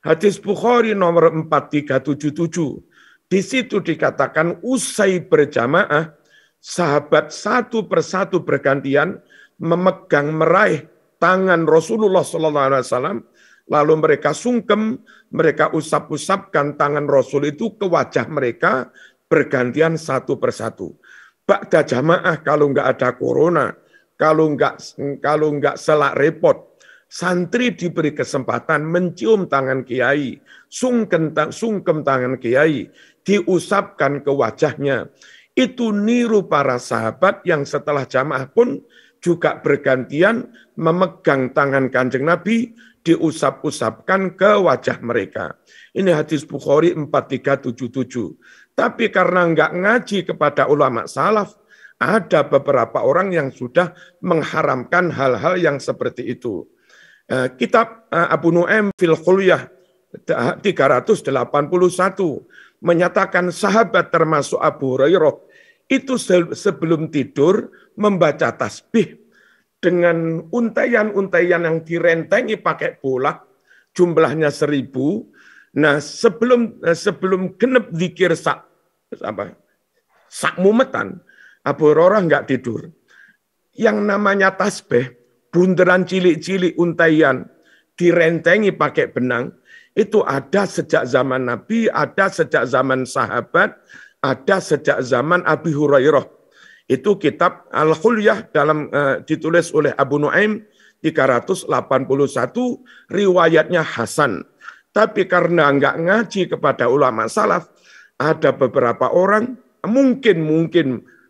Hadis Bukhari nomor 4377. Di situ dikatakan usai berjamaah, sahabat satu persatu bergantian memegang meraih tangan Rasulullah SAW, lalu mereka sungkem, mereka usap-usapkan tangan Rasul itu ke wajah mereka bergantian satu persatu. Ba'da jamaah kalau enggak ada corona, kalau enggak selak repot, santri diberi kesempatan mencium tangan kiai, sungkem tangan kiai, diusapkan ke wajahnya. Itu niru para sahabat yang setelah jamaah pun juga bergantian memegang tangan Kanjeng Nabi, diusap-usapkan ke wajah mereka. Ini hadis Bukhari 4377. Tapi karena enggak ngaji kepada ulama salaf, ada beberapa orang yang sudah mengharamkan hal-hal yang seperti itu. Kitab Abu Nu'aim fil Khulyah 381 menyatakan sahabat termasuk Abu Hurairah itu sebelum tidur membaca tasbih dengan untaian-untaian yang direntengi pakai bola, jumlahnya 1000. Nah, sebelum genep zikir sak mumetan, Abu Hurairah enggak tidur. Yang namanya tasbih, bunderan cilik-cilik untaian direntengi pakai benang, itu ada sejak zaman Nabi, ada sejak zaman sahabat, ada sejak zaman Abi Hurairah. Itu kitab Al-Khulyah ditulis oleh Abu Nu'aim 381, riwayatnya Hasan. Tapi karena enggak ngaji kepada ulama salaf, ada beberapa orang, mungkin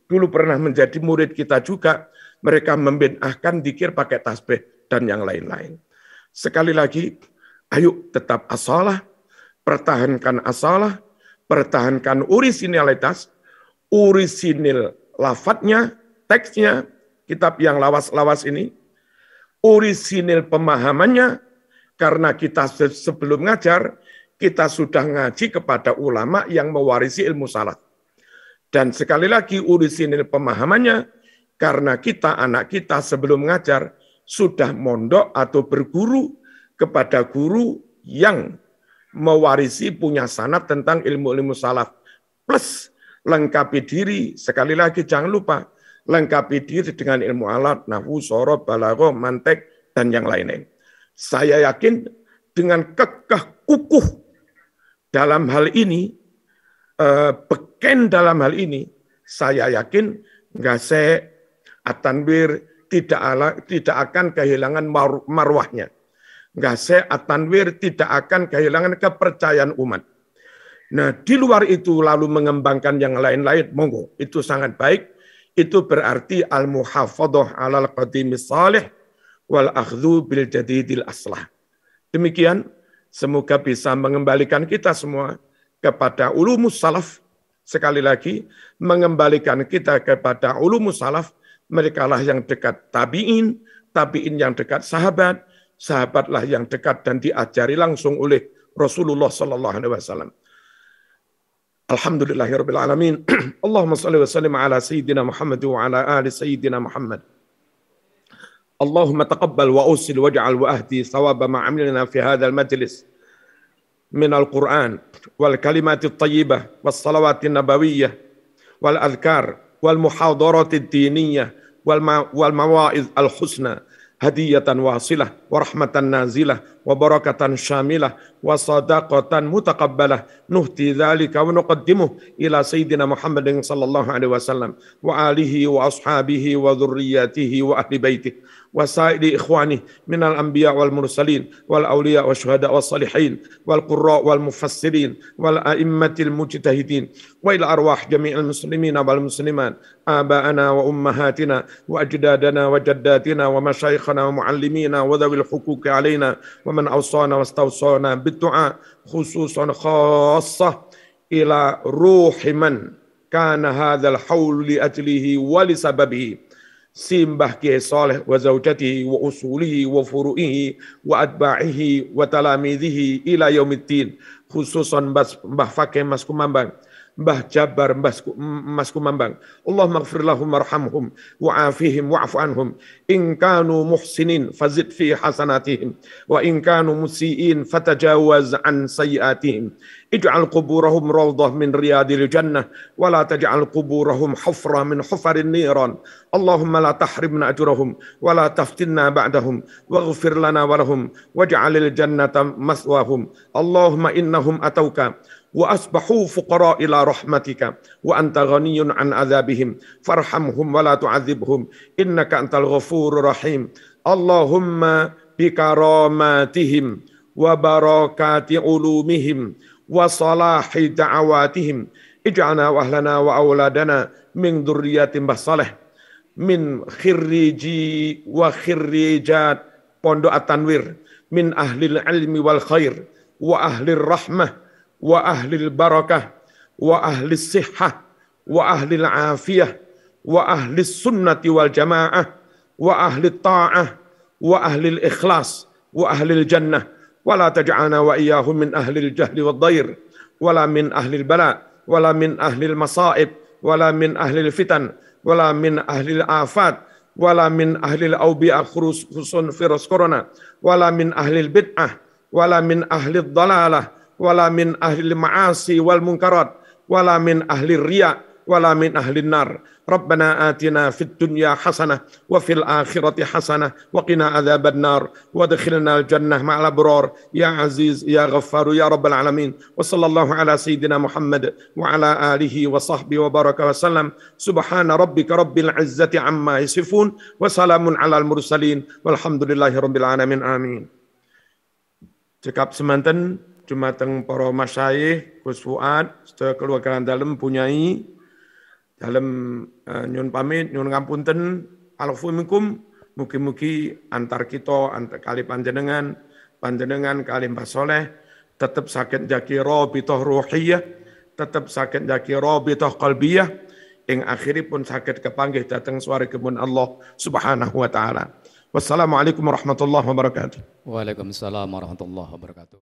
dulu pernah menjadi murid kita juga, mereka membid'ahkan zikir pakai tasbih dan yang lain-lain. Sekali lagi, ayo tetap asalah, pertahankan asalah, pertahankan orisinalitas, orisinil lafadznya, teksnya, kitab yang lawas-lawas ini, orisinil pemahamannya, karena kita sebelum ngajar, kita sudah ngaji kepada ulama yang mewarisi ilmu salaf. Dan sekali lagi, orisinil pemahamannya, karena kita, anak kita sebelum ngajar, sudah mondok atau berguru kepada guru yang mewarisi punya sanad tentang ilmu-ilmu salaf. Plus lengkapi diri, sekali lagi jangan lupa, lengkapi diri dengan ilmu alat, nahwu, sorof, balaghah, mantek, dan yang lain-lain. Saya yakin dengan kekeh kukuh dalam hal ini, beken dalam hal ini, saya yakin nggak At-Tanwir tidak akan kehilangan marwahnya. Nggak At-Tanwir tidak akan kehilangan kepercayaan umat. Nah, di luar itu lalu mengembangkan yang lain-lain, monggo, itu sangat baik. Itu berarti al-muhafadhah 'alal qadimis salih wal akhdhu bil jadidil aslah. Demikian, semoga bisa mengembalikan kita semua kepada ulumus salaf. Sekali lagi, mengembalikan kita kepada ulumus salaf. Mereka lah yang dekat tabi'in, tabi'in yang dekat sahabat, sahabatlah yang dekat dan diajari langsung oleh Rasulullah sallallahu alaihi wasallam. Alhamdulillahirabbil alamin. Allahumma shalli wa sallim ala sayyidina Muhammad wa ala ali sayyidina Muhammad. Allahumma taqabbal wa usil waj'al wa ahdi thawaba ma amilna fi hadzal majlis min al-Qur'an wal kalimatit thayyibah was salawatin nabawiyyah wal adhkar wal muhadaratid diniyah wal mawa'iz al-husna hadiyatan wasilah wa rahmatan nazilah wa barakatan syamilah wa sadaqatan mutaqabbalah nuhti dzalika wa nuqaddimuh ila sayyidina Muhammadin sallallahu alaihi wasallam wa alihi wa ashabihi wa dzurriyyatihi wa ahli baitihi wa sa'iri ikhwani minal anbiya wal mursalin wal awliya wa syuhada was salihin wal qurra wal mufassirin wal a'immatil mujtahidin wa ila arwah jami'il muslimin wal muslimat aba'ana wa ummahatina wa ajdadana wa jaddatina wa masyayikhana wa muallimina wa dhawil huquqi alaina wa man awsana wastawsana bid-du'a khususan khassah ila ruhi man kana hadzal haul li ajlihi wa li sababihi Simbah Kiai Saleh wa zaujatihi wa usulihi wa furu'ihi wa atba'ihi wa talamidhihi ila yaumiddin, khususan Mbah Fakih Mas Kumambang, Mbah Jabar Mas Kumambang. Allahumma ighfir lahum warhamhum wa'afihim wa'fu anhum in kanu muhsinin fazid fi hasanatihim wa in kanu musii'in fatajawaz an sayyiatihim. Ij'al quburahum rawdah min riyadil jannah wa la taj'al quburahum hufra min hufarin niran. Allahumma la tahrimna ajrahum wa la taftinna ba'dahum waghfir lana wa lahum waj'alil jannata maswahum. Allahumma innahum atauka wa asbahu fuqara ila rahmatika wa anta ghaniyun an adzabihim farhamhum wa la tu'adzibhum innaka antal ghafurur rahim. Allahumma bikaramatihim wa barakati ulumihim wa salahi da'awatihim ij'alna wa ahlana wa auladana min dzurriyyatin salih min khirriji wa khirrijat Pondok At-Tanwir min ahlil ilmi wal khair wa ahlir rahmah wa ahlil barakah wa ahlis sihhah wa ahlil afiyah wa ahlis sunnati wal jamaah wa ahlit ta'ah wa ahlil ikhlas wa ahlil jannah wa la taj'alna wa iyyahum min ahlil jahli wad dhair wa la min ahlil bala wa la min ahlil masaib wa la min ahlil fitan wa la min ahlil afat wa la min ahlil awbi'ah khususun virus corona wa la min ahlil bid'ah wa la min ahlil dalalah wala min ahli ma'asi wal munkarat wala min ahli riya wala min ahli nar. Rabbana atina fid dunya hasanah wa fil akhirati hasanah wa qina adzaban nar wa adkhilna al jannah ma'al abrar ya aziz ya ghaffar ya rabbal alamin. Wa sallallahu ala sayyidina Muhammad wa ala alihi wa sahbihi wa baraka wa sallam. Subhana rabbika rabbil izzati amma yasifun wa salamun alal mursalin walhamdulillahi rabbil alamin. Amin. Cekap semanten Jumateng para masyayikh, Gus Fuad, sedaya keluarga dalem punyai, dalem nyun pamit, nyun ngapunten, alfu minkum, mugi-mugi antar kita, antar kali panjenengan kali Mbah Soleh, tetap sakit jaki rabithah ruhiyah, tetap sakit jaki rabithah qalbiyah, ing akhiripun sakit kepanggih dateng swargipun Allah Subhanahu wa taala. Wassalamualaikum warahmatullahi wabarakatuh. Waalaikumsalam warahmatullahi wabarakatuh.